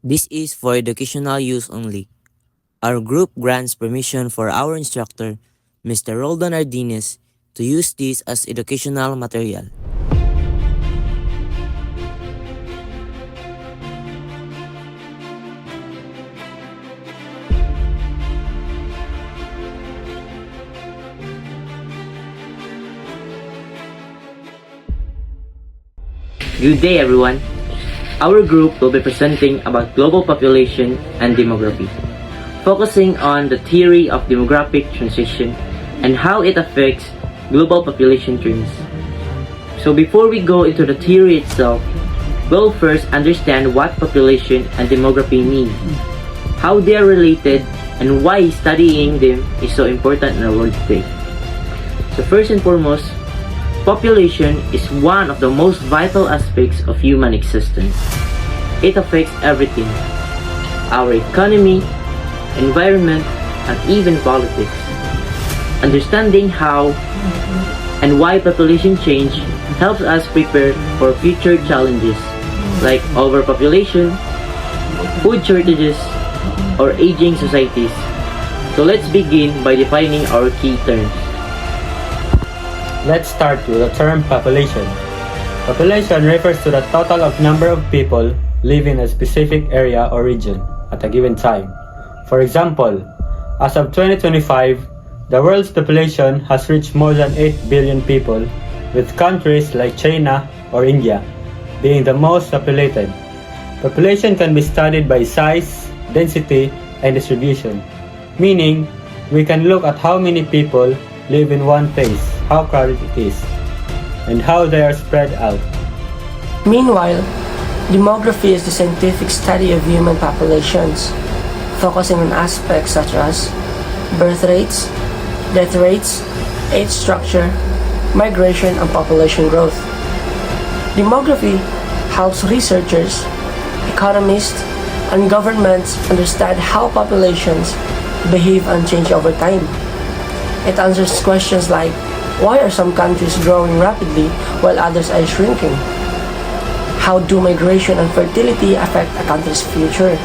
This is for educational use only. Our group grants permission for our instructor, Mr. Roldan Ardines, to use this as educational material. Good day everyone. Our group will be presenting about global population and demography, focusing on the theory of demographic transition and how it affects global population trends. So before we go into the theory itself, we'll first understand what population and demography mean, how they are related, and why studying them is so important in our world today. So first and foremost, population is one of the most vital aspects of human existence. It affects everything: our economy, environment, and even politics. Understanding how and why population change helps us prepare for future challenges like overpopulation, food shortages, or aging societies. So let's begin by defining our key terms. Let's start with the term population. Population refers to the total of number of people living in a specific area or region at a given time. For example, as of 2025, the world's population has reached more than 8 billion people, with countries like China or India being the most populated. Population can be studied by size, density, and distribution, meaning we can look at how many people live in one place, how crowded it is, and how they are spread out. Meanwhile, demography is the scientific study of human populations, focusing on aspects such as birth rates, death rates, age structure, migration, and population growth. Demography helps researchers, economists, and governments understand how populations behave and change over time. It answers questions like, why are some countries growing rapidly while others are shrinking? How do migration and fertility affect a country's future?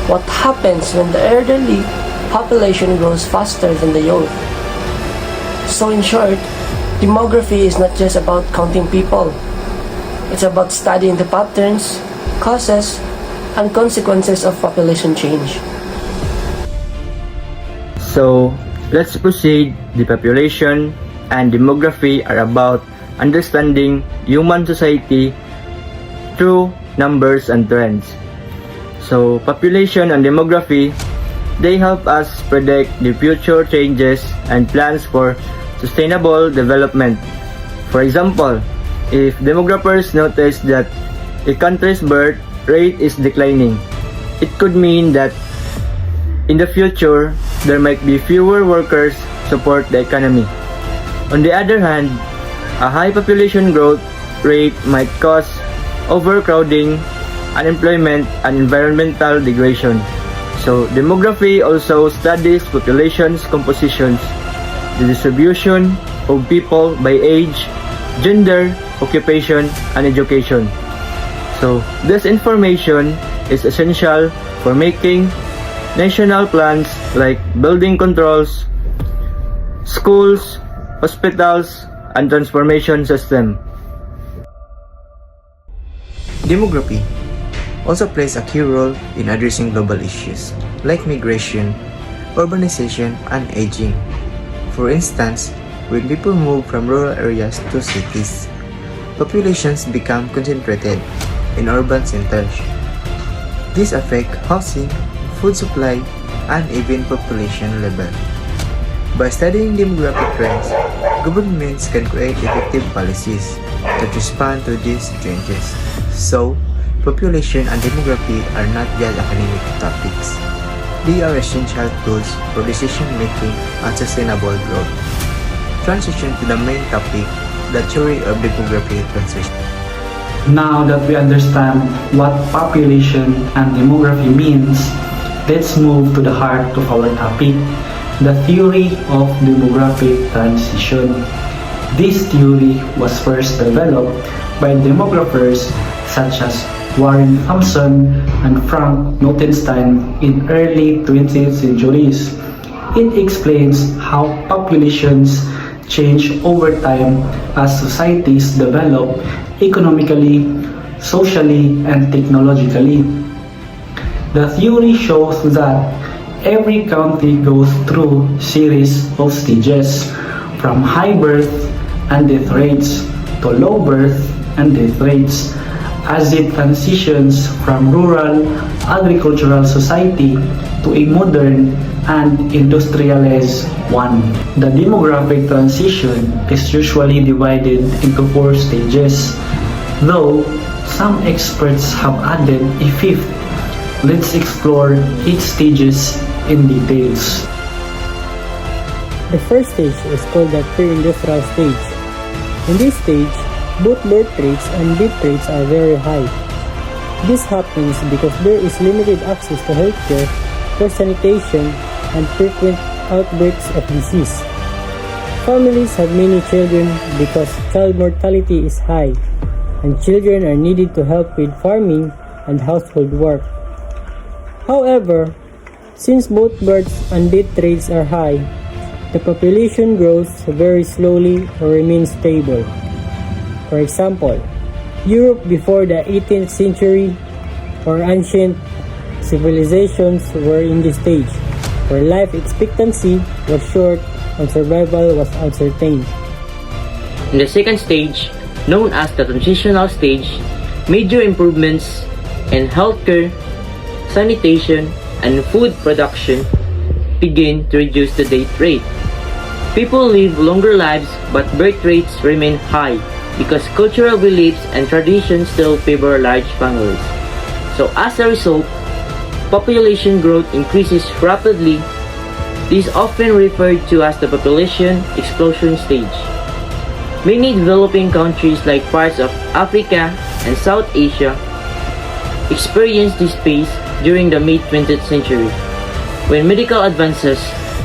What happens when the elderly population grows faster than the young? So in short, demography is not just about counting people. It's about studying the patterns, causes, and consequences of population change. So, let's proceed. The population and demography are about understanding human society through numbers and trends. So, population and demography, they help us predict the future changes and plans for sustainable development. For example, if demographers notice that a country's birth rate is declining, it could mean that in the future, there might be fewer workers to support the economy. On the other hand, a high population growth rate might cause overcrowding, unemployment, and environmental degradation. So, demography also studies population's compositions, the distribution of people by age, gender, occupation, and education. So, this information is essential for making national plans like building controls, schools, hospitals, and transformation system. Demography also plays a key role in addressing global issues like migration, urbanization, and aging. For instance, when people move from rural areas to cities, populations become concentrated in urban centers. This affects housing, food supply, and even population level. By studying demographic trends, governments can create effective policies that respond to these changes. So, population and demography are not just academic topics. They are essential tools for decision-making and sustainable growth. Transition to the main topic, the theory of demography transition. Now that we understand what population and demography means, let's move to the heart of our topic, the theory of demographic transition. This theory was first developed by demographers such as Warren Thompson, and Frank Notenstein in early 20th centuries. It explains how populations change over time as societies develop economically, socially, and technologically. The theory shows that every country goes through series of stages, from high birth and death rates to low birth and death rates, as it transitions from rural agricultural society to a modern and industrialized one. The demographic transition is usually divided into 4 stages, though some experts have added a 5th. Let's explore each stages in details. The first stage is called the pre-industrial stage. In this stage, both birth rates and death rates are very high. This happens because there is limited access to healthcare, poor sanitation, and frequent outbreaks of disease. Families have many children because child mortality is high, and children are needed to help with farming and household work. However, since both births and death rates are high, the population grows very slowly or remains stable. For example, Europe before the 18th century or ancient civilizations were in this stage, where life expectancy was short and survival was uncertain. In the second stage, known as the transitional stage, major improvements in healthcare, sanitation, and food production begin to reduce the death rate. People live longer lives, but birth rates remain high because cultural beliefs and traditions still favor large families. So as a result, population growth increases rapidly. This is often referred to as the population explosion stage. Many developing countries like parts of Africa and South Asia experienced this phase during the mid-20th century, when medical advances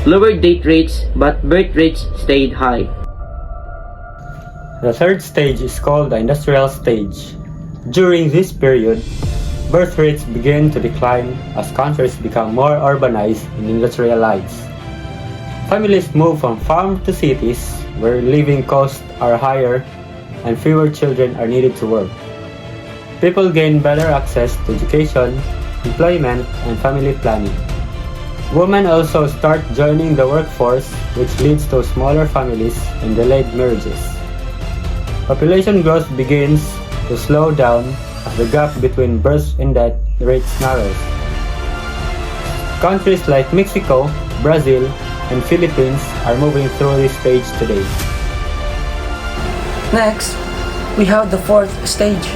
lowered death rates but birth rates stayed high. The third stage is called the industrial stage. During this period, birth rates begin to decline as countries become more urbanized and industrialized. Families move from farm to cities where living costs are higher and fewer children are needed to work. People gain better access to education, employment, and family planning. Women also start joining the workforce, which leads to smaller families and delayed marriages. Population growth begins to slow down as the gap between birth and death rates narrows. Countries like Mexico, Brazil, and Philippines are moving through this stage today. Next, we have the 4th stage,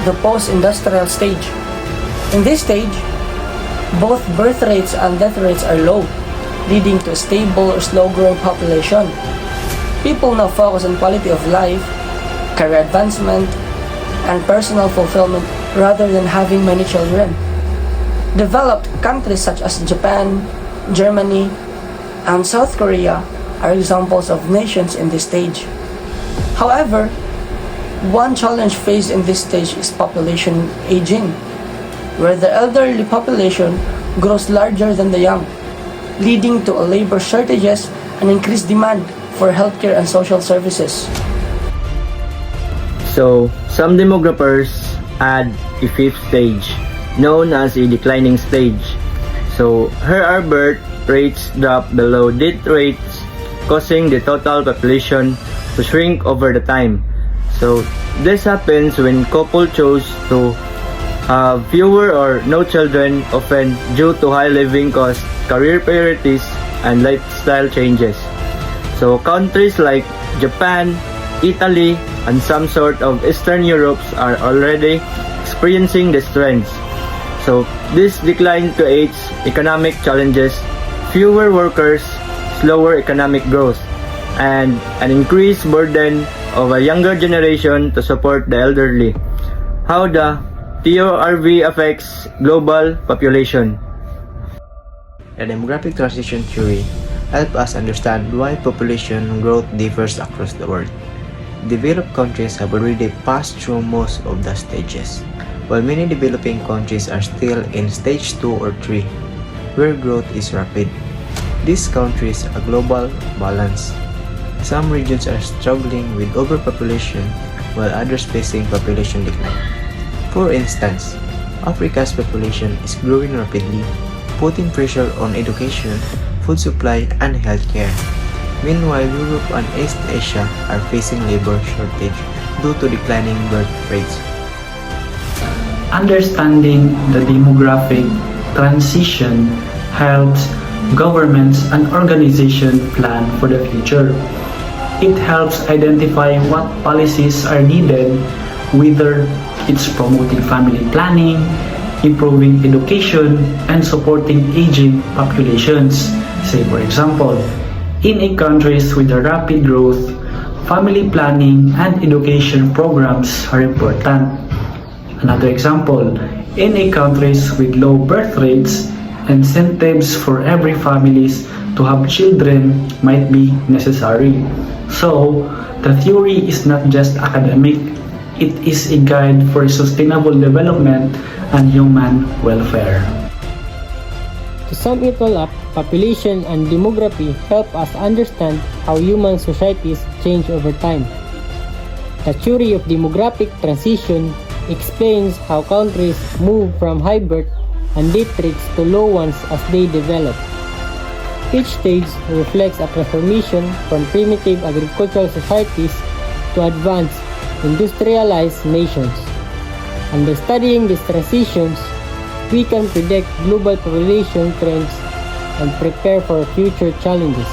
the post-industrial stage. In this stage, both birth rates and death rates are low, leading to a stable or slow-growing population. People now focus on quality of life, career advancement, and personal fulfillment rather than having many children. Developed countries such as Japan, Germany, and South Korea are examples of nations in this stage. However, one challenge faced in this stage is population aging, where the elderly population grows larger than the young, leading to a labor shortages and increased demand for healthcare and social services. So, some demographers add a 5th stage, known as a declining stage. So, here our birth rates drop below death rates, causing the total population to shrink over the time. So, this happens when couple choose to have fewer or no children, often due to high living costs, career priorities, and lifestyle changes. So countries like Japan, Italy, and some sort of Eastern Europe are already experiencing these trends. So this decline creates economic challenges, fewer workers, slower economic growth, and an increased burden of a younger generation to support the elderly. How the TORV affects global population. The demographic transition theory helps us understand why population growth differs across the world. Developed countries have already passed through most of the stages, while many developing countries are still in stage 2 or 3, where growth is rapid. These countries a global balance. Some regions are struggling with overpopulation while others facing population decline. For instance, Africa's population is growing rapidly, putting pressure on education, food supply, and healthcare. Meanwhile, Europe and East Asia are facing labor shortage due to declining birth rates. Understanding the demographic transition helps governments and organizations plan for the future. It helps identify what policies are needed, whether it's promoting family planning, improving education, and supporting aging populations. Say for example, in a countries with a rapid growth, family planning and education programs are important. Another example, in a countries with low birth rates, incentives for every families to have children might be necessary. So, the theory is not just academic, it is a guide for sustainable development and human welfare. To sum it all up, population and demography help us understand how human societies change over time. The theory of demographic transition explains how countries move from high birth and death rates to low ones as they develop. Each stage reflects a transformation from primitive agricultural societies to advanced industrialized nations. And by studying these transitions, we can predict global population trends and prepare for future challenges.